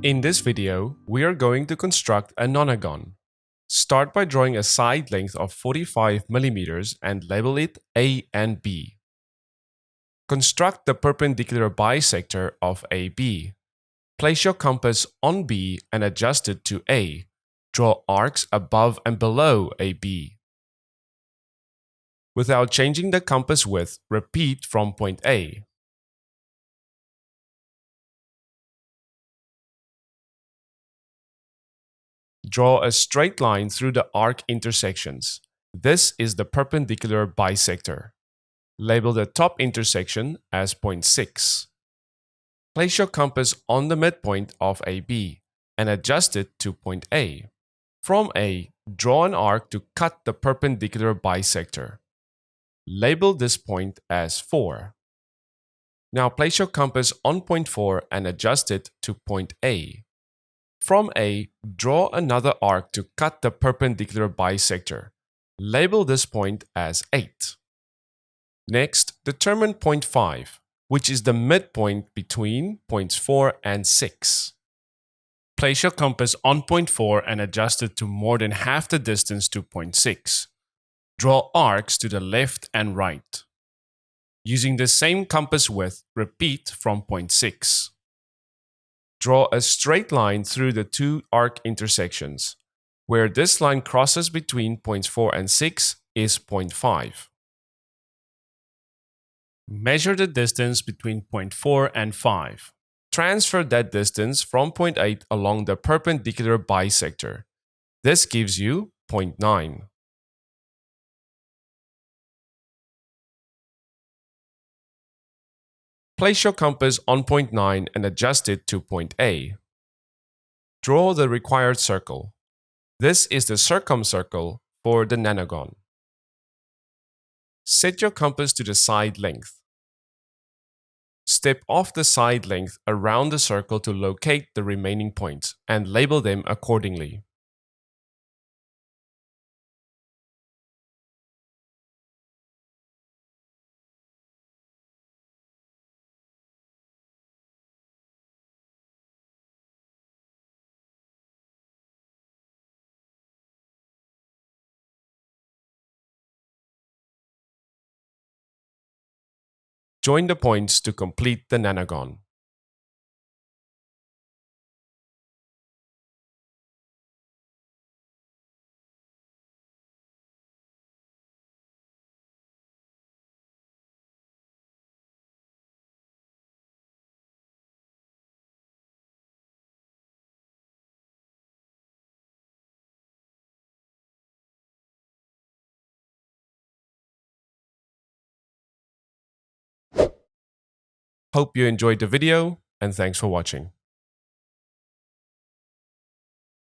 In this video, we are going to construct a nonagon. Start by drawing a side length of 45 mm and label it A and B. Construct the perpendicular bisector of AB. Place your compass on B and adjust it to A. Draw arcs above and below AB. Without changing the compass width, repeat from point A. Draw a straight line through the arc intersections. This is the perpendicular bisector. Label the top intersection as point 6. Place your compass on the midpoint of AB and adjust it to point A. From A, draw an arc to cut the perpendicular bisector. Label this point as 4. Now place your compass on point 4 and adjust it to point A. From A, draw another arc to cut the perpendicular bisector. Label this point as 8. Next, determine point 5, which is the midpoint between points 4 and 6. Place your compass on point 4 and adjust it to more than half the distance to point 6. Draw arcs to the left and right. Using the same compass width, repeat from point 6. Draw a straight line through the two arc intersections. Where this line crosses between points 4 and 6 is point 5. Measure the distance between point 4 and 5. Transfer that distance from point 8 along the perpendicular bisector. This gives you point 9. Place your compass on point 9 and adjust it to point A. Draw the required circle. This is the circumcircle for the nonagon. Set your compass to the side length. Step off the side length around the circle to locate the remaining points and label them accordingly. Join the points to complete the nonagon. Hope you enjoyed the video, and thanks for watching.